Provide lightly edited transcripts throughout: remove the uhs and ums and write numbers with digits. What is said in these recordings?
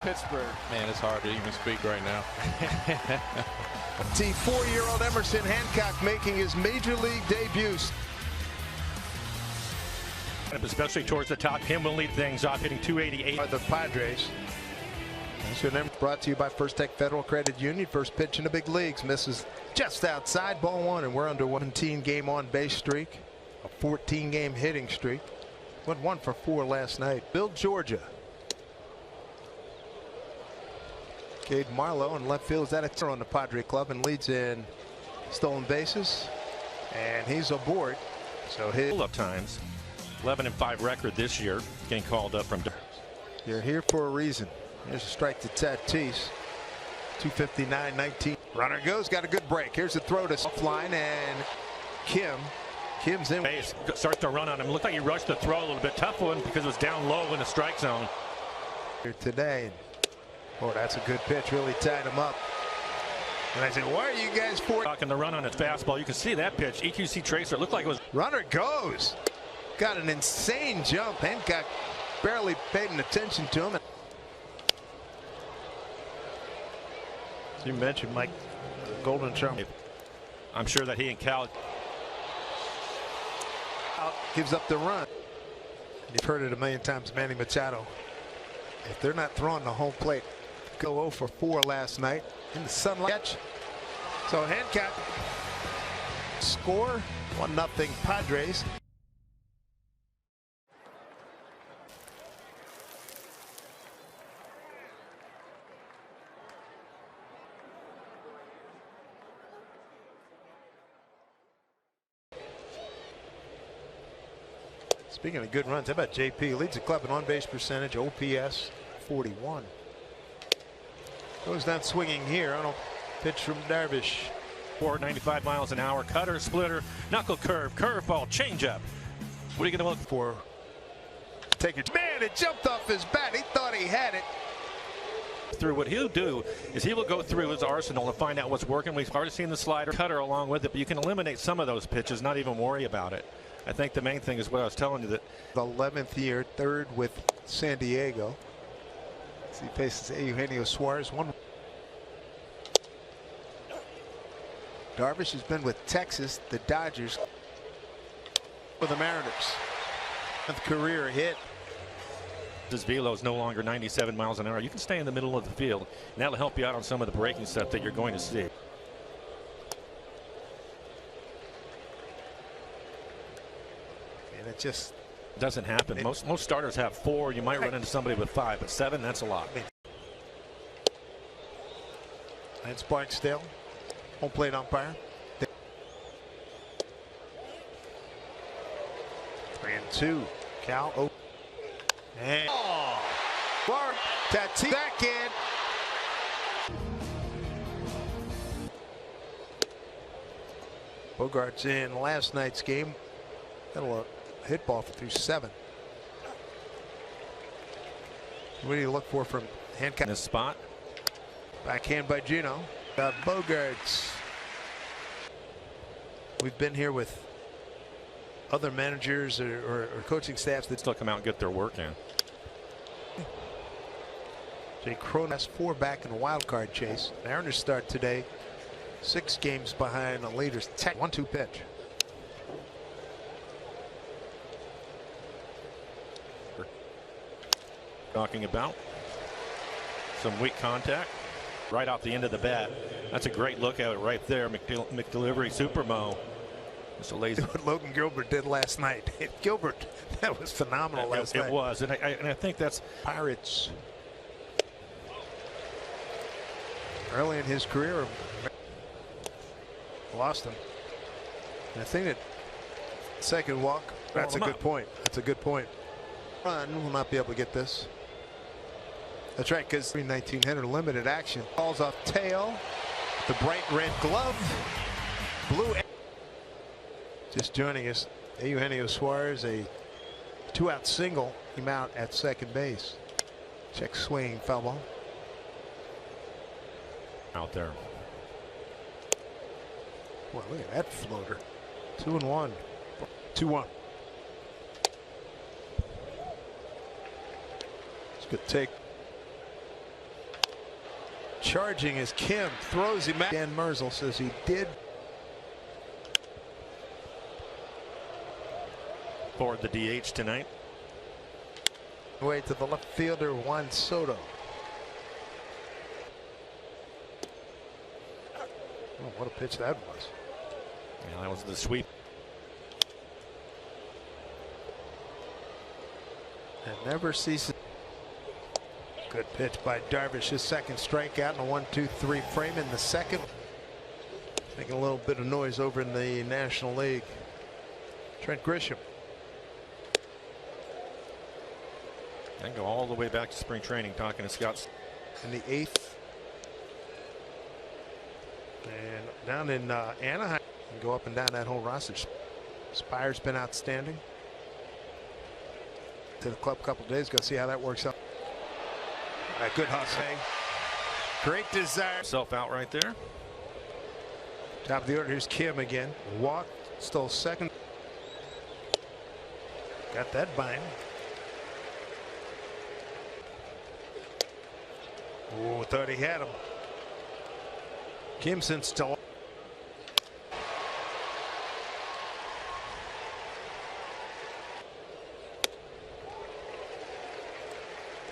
Pittsburgh. Man, it's hard to even speak right now. The 4-year-old Emerson Hancock making his major league debut. Especially towards the top, him will lead things off, hitting 288. By the Padres. Brought to you by First Tech Federal Credit Union. First pitch in the big leagues misses just outside, ball one, and we're under 17 game on base streak, a 14 game hitting streak. Went 1 for 4 last night. Bill Georgia. Cade Marlowe in left field is at a turn on the Padre club and leads in stolen bases, and he's aboard. So his Pull-up times, 11-5 record this year, getting called up from. You're here for a reason. Here's a strike to Tatis. 259-19. Runner goes, got a good break. Here's the throw to offline, and Kim's in. Base starts to run on him. Looked like he rushed the throw a little bit. Tough one because it was down low in the strike zone. Here today. Oh, that's a good pitch. Really tied him up. And I said, why are you guys for? Talking the run on his fastball. You can see that pitch. EQC tracer. It looked like it was. Runner goes. Got an insane jump. Hancock barely paid attention to him. As you mentioned, Mike, Golden Trump. I'm sure that he and Cal gives up the run. You've heard it a million times, Manny Machado. If they're not throwing the home plate, go 0 for 4 last night in the sunlight. So Hancock score 1-0 Padres. Speaking of good runs, how about JP? Leads the club in on-base percentage, OPS 41. Goes down swinging here on a pitch from Darvish. 495 miles an hour, cutter, splitter, knuckle curve, curveball, changeup. What are you going to look for? Take it. Man, it jumped off his bat. He thought he had it. Through what he'll do is he will go through his arsenal and find out what's working. We've already seen the slider, cutter along with it, but you can eliminate some of those pitches, not even worry about it. I think the main thing is what I was telling you, that the 11th year, third with San Diego. As he faces Eugenio Suarez. Darvish has been with Texas, the Dodgers, for the Mariners. 10th career hit. His velo is no longer 97 miles an hour. You can stay in the middle of the field, and that'll help you out on some of the breaking stuff that you're going to see. And it just doesn't happen. Most starters have 4. You might run into somebody with 5, but 7, that's a lot. Lance Barksdale, home plate umpire. 3-2. Cal. Oh. And Clark. Tatis back in. Bogart's in last night's game. That'll hit ball through 7. What do you look for from Hancock? In this spot. Backhand by Gino. Bogarts. We've been here with other managers or coaching staffs that still come out and get their work in. Jay Crone has 4 back in the wild card chase. Mariners start today 6 games behind the leaders. 1-2 pitch. Talking about some weak contact right off the end of the bat. That's a great look at it right there. McDelivery Supermo. It's a lazy. What Logan Gilbert did last night. Gilbert, that was phenomenal last night. It was, and I think that's Pirates. Early in his career, lost him. And I think that second walk. That's a good point. That's a good point. Run will not be able to get this. That's right, because 1900 limited action. Falls off tail. The bright red glove. Blue. Just joining us, Eugenio Suarez, a 2-out single. Came out at second base. Check swing, foul ball. Out there. Well, look at that floater. 2-1. 2-1. Good take. charging as Kim throws him out. Dan Merzel says he did. For the DH tonight. Way to the left fielder Juan Soto. Oh, what a pitch that was. Yeah, that was the sweep. And never ceases. Good pitch by Darvish. His second strikeout in a 1-2-3 frame in the second. Making a little bit of noise over in the National League. Trent Grisham. And go all the way back to spring training talking to scouts. In the 8th. And down in Anaheim. And go up and down that whole roster. Spire's been outstanding. To the club a couple days ago. See how that works out. A good hustle. Great desire. Self out right there. Top of the order. Here's Kim again. Walk. Stole second. Got that by him. Oh, thought he had him. Kimson still.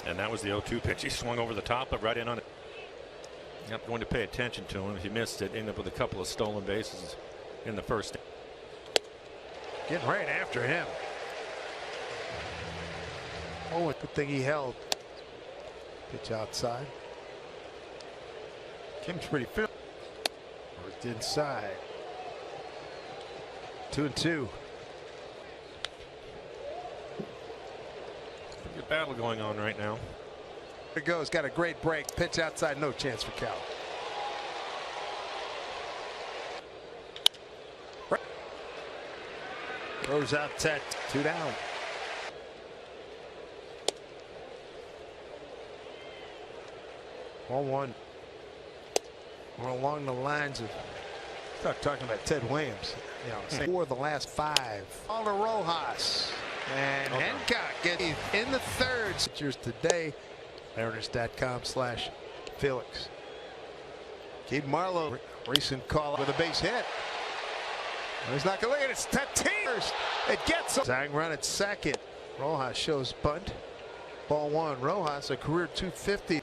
And that was the 0-2 pitch. He swung over the top, but right in on it. Yep, going to pay attention to him. If he missed it, ended up with a couple of stolen bases in the first. Getting right after him. Oh, good thing he held. Pitch outside. Kim's pretty fit. Worked inside. 2-2. Good battle going on right now. There it goes. Got a great break. Pitch outside. No chance for Cal. Throws out set. 2 down. Ball 1. We're along the lines of start talking about Ted Williams. You know, 4 of the last 5. All to Rojas. And Hancock gets in the 3rd. Cheers today. Mariners.com/Felix. Keith Marlowe, recent call with a base hit. He's not going to look at it. It's Tatis. It gets him. Zang run at second. Rojas shows bunt. Ball 1. Rojas, a career .250.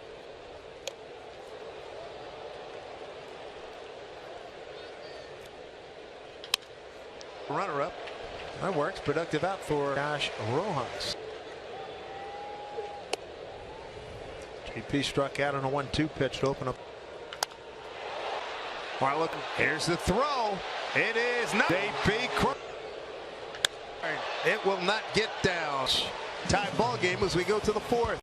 Runner up. That works. Productive out for Josh Rojas. JP struck out on a 1-2 pitch to open up. All right, look. Here's the throw. It is not. JP. It will not get down. Tie ball game as we go to the 4th.